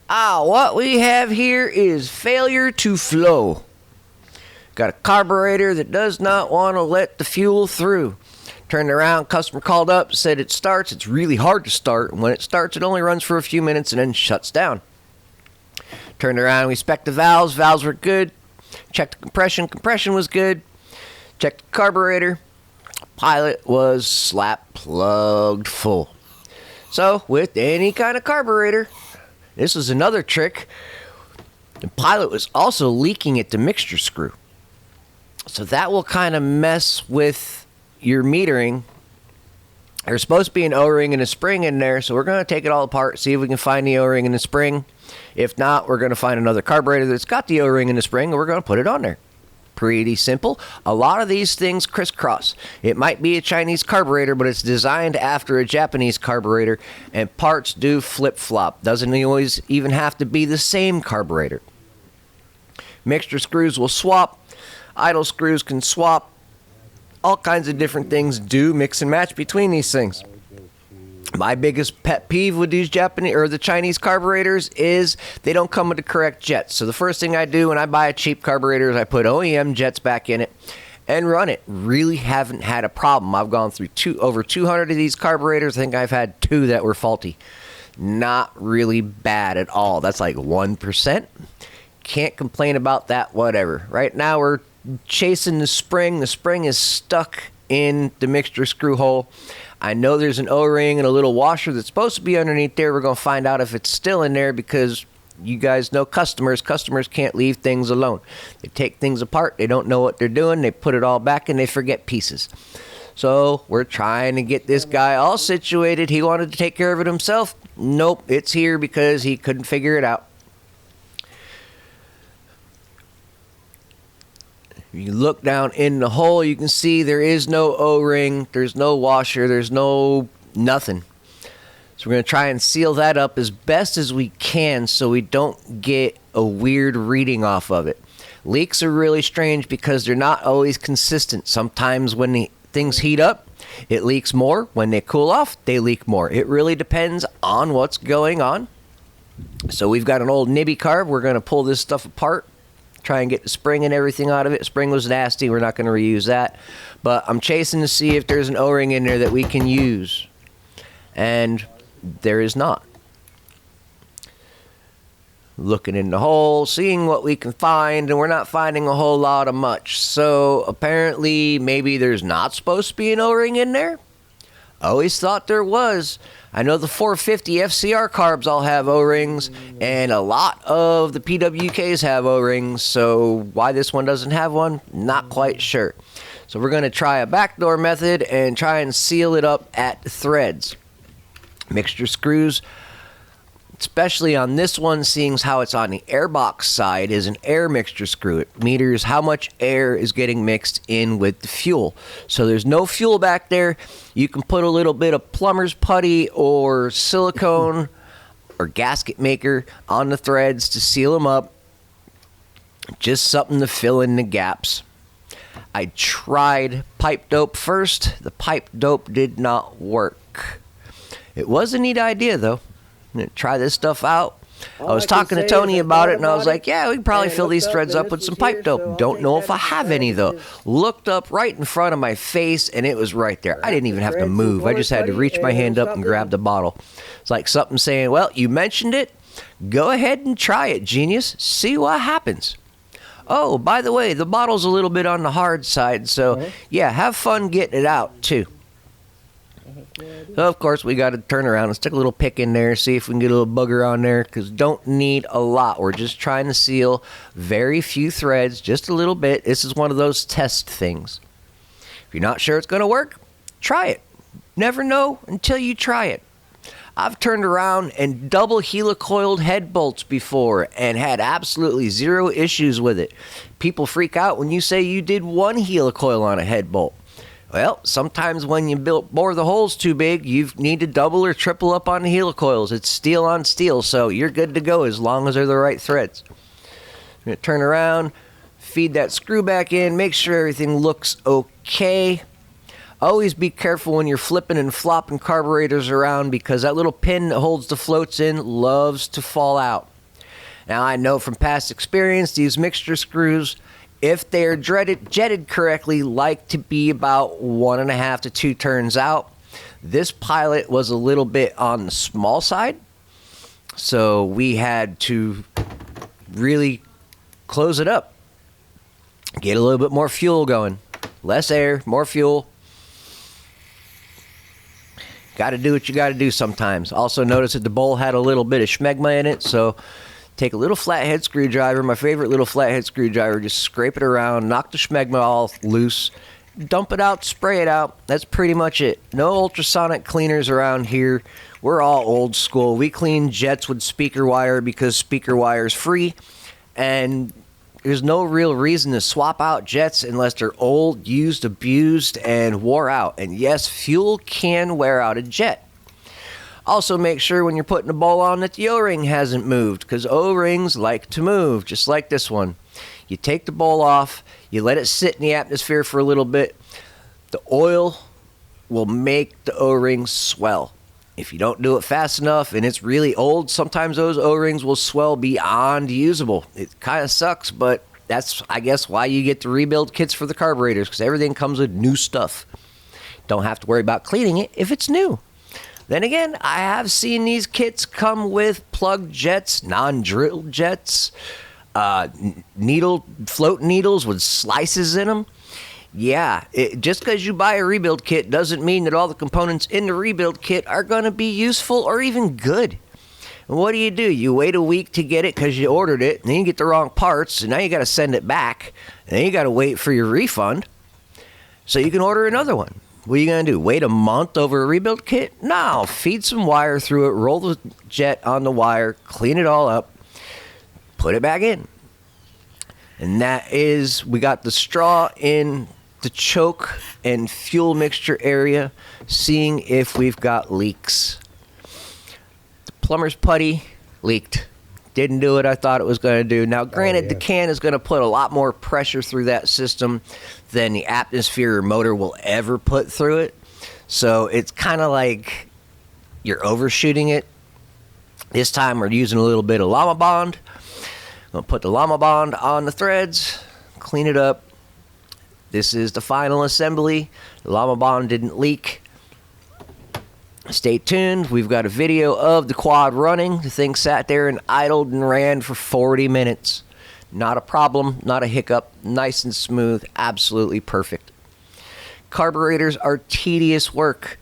What we have here is failure to flow. Got a carburetor that does not want to let the fuel through. Turned around, customer called up, said it starts. It's really hard to start. And when it starts, it only runs for a few minutes and then shuts down. Turned around, we spec'd the valves. Valves were good. Checked the compression. Compression was good. Checked the carburetor. Pilot was slap plugged full. So, with any kind of carburetor, this was another trick. The pilot was also leaking at the mixture screw. So that will kind of mess with your metering. There's supposed to be an O-ring and a spring in there, so we're going to take it all apart, see if we can find the O-ring and the spring. If not, we're going to find another carburetor that's got the O-ring and the spring, and we're going to put it on there. Pretty simple. A lot of these things crisscross. It might be a Chinese carburetor, but it's designed after a Japanese carburetor, and parts do flip-flop. Doesn't always even have to be the same carburetor. Mixture screws will swap. Idle screws can swap. All kinds of different things do mix and match between these things. My biggest pet peeve with these Japanese or the Chinese carburetors is they don't come with the correct jets. So the first thing I do when I buy a cheap carburetor is I put OEM jets back in it and run it. Really haven't had a problem. I've gone through over 200 of these carburetors. I think I've had 2 that were faulty. Not really bad at all. That's like 1%. Can't complain about that, whatever. Right now we're chasing the spring. The spring is stuck in the mixture screw hole. I know there's an O-ring and a little washer that's supposed to be underneath there. We're going to find out if it's still in there because you guys know customers. Customers can't leave things alone. They take things apart. They don't know what they're doing. They put it all back and they forget pieces. So we're trying to get this guy all situated. He wanted to take care of it himself. Nope, it's here because he couldn't figure it out. You look down in the hole, you can see there is no O-ring, there's no washer, there's no nothing. So we're going to try and seal that up as best as we can so we don't get a weird reading off of it. Leaks are really strange because they're not always consistent. Sometimes when the things heat up, it leaks more. When they cool off, they leak more. It really depends on what's going on. So we've got an old nibby carb. We're going to pull this stuff apart. Try and get the spring and everything out of it. Spring was nasty. We're not going to reuse that. But I'm chasing to see if there's an O-ring in there that we can use. And there is not. Looking in the hole, seeing what we can find, and we're not finding a whole lot of much. So apparently maybe there's not supposed to be an O-ring in there. I always thought there was. I know the 450 FCR carbs all have O-rings, and a lot of the PWKs have O-rings, so why this one doesn't have one, not quite sure. So we're going to try a backdoor method and try and seal it up at threads. Mixture screws, especially on this one, seeing how it's on the airbox side, is an air mixture screw. It meters how much air is getting mixed in with the fuel. So there's no fuel back there. You can put a little bit of plumber's putty or silicone or gasket maker on the threads to seal them up. Just something to fill in the gaps. I tried pipe dope first. The pipe dope did not work. It was a neat idea, though. Try this stuff out. I was talking to Tony about it, and I was like, yeah, we can probably fill these threads up with some pipe dope. Don't know if I have any, though. Looked up right in front of my face, and it was right there. I didn't even have to move. I just had to reach my hand up and grab the bottle. It's like something saying, well, you mentioned it. Go ahead and try it, genius. See what happens. Oh, by the way, the bottle's a little bit on the hard side, so, yeah, have fun getting it out, too. So, of course, we got to turn around and stick a little pick in there, see if we can get a little booger on there, because don't need a lot. We're just trying to seal very few threads, just a little bit. This is one of those test things. If you're not sure it's going to work, try it. Never know until you try it. I've turned around and double helicoiled head bolts before and had absolutely zero issues with it. People freak out when you say you did one helicoil on a head bolt. Well, sometimes when you bore the holes too big, you need to double or triple up on the helicoils. It's steel on steel, so you're good to go as long as they're the right threads. You're going to turn around, feed that screw back in, make sure everything looks okay. Always be careful when you're flipping and flopping carburetors around because that little pin that holds the floats in loves to fall out. Now, I know from past experience, these mixture screws, if they are jetted correctly, like to be about 1.5 to 2 turns out. This pilot was a little bit on the small side, so we had to really close it up. Get a little bit more fuel going. Less air, more fuel. Got to do what you got to do sometimes. Also notice that the bowl had a little bit of schmegma in it, so take a little flathead screwdriver, my favorite little flathead screwdriver, just scrape it around, knock the schmegma all loose, dump it out, spray it out. That's pretty much it. No ultrasonic cleaners around here. We're all old school. We clean jets with speaker wire because speaker wire is free, and there's no real reason to swap out jets unless they're old, used, abused, and wore out. And yes, fuel can wear out a jet. Also, make sure when you're putting the bowl on that the O-ring hasn't moved, because O-rings like to move, just like this one. You take the bowl off, you let it sit in the atmosphere for a little bit. The oil will make the O-rings swell. If you don't do it fast enough and it's really old, sometimes those O-rings will swell beyond usable. It kind of sucks, but that's, I guess, why you get the rebuild kits for the carburetors, because everything comes with new stuff. Don't have to worry about cleaning it if it's new. Then again, I have seen these kits come with plug jets, non-drilled jets, float needles with slices in them. Yeah, just because you buy a rebuild kit doesn't mean that all the components in the rebuild kit are going to be useful or even good. And what do? You wait a week to get it because you ordered it, and then you get the wrong parts, and now you got to send it back, and then you got to wait for your refund so you can order another one. What are you going to do? Wait a month over a rebuild kit? No, feed some wire through it, roll the jet on the wire, clean it all up, put it back in. And that is, we got the straw in the choke and fuel mixture area, seeing if we've got leaks. The plumber's putty leaked. Didn't do what I thought it was going to do. Now, granted, the can is going to put a lot more pressure through that system than the atmosphere or motor will ever put through it. So it's kind of like you're overshooting it. This time we're using a little bit of Llama Bond. I'm going to put the Llama Bond on the threads, clean it up. This is the final assembly. The Llama Bond didn't leak. Stay tuned. We've got a video of the quad running. The thing sat there and idled and ran for 40 minutes. Not a problem, not a hiccup. Nice and smooth. Absolutely perfect. Carburetors are tedious work.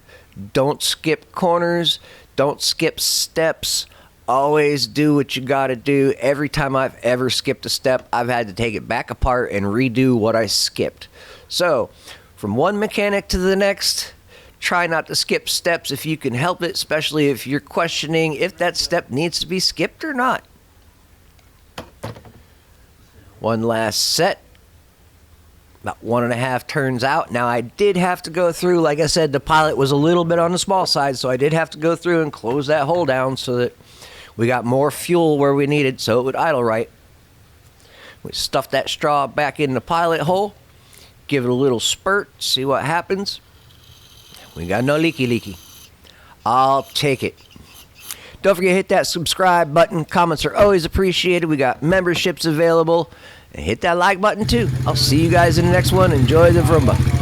Don't skip corners. Don't skip steps. Always do what you got to do. Every time I've ever skipped a step, I've had to take it back apart and redo what I skipped. So, from one mechanic to the next, try not to skip steps if you can help it, especially if you're questioning if that step needs to be skipped or not. One last set. About 1.5 turns out. Now, I did have to go through, like I said, the pilot was a little bit on the small side, so I did have to go through and close that hole down so that we got more fuel where we needed so it would idle right. We stuffed that straw back in the pilot hole, give it a little spurt, see what happens. We got no leaky. I'll take it. Don't forget to hit that subscribe button. Comments are always appreciated. We got memberships available. And hit that like button too. I'll see you guys in the next one. Enjoy the Vroomba.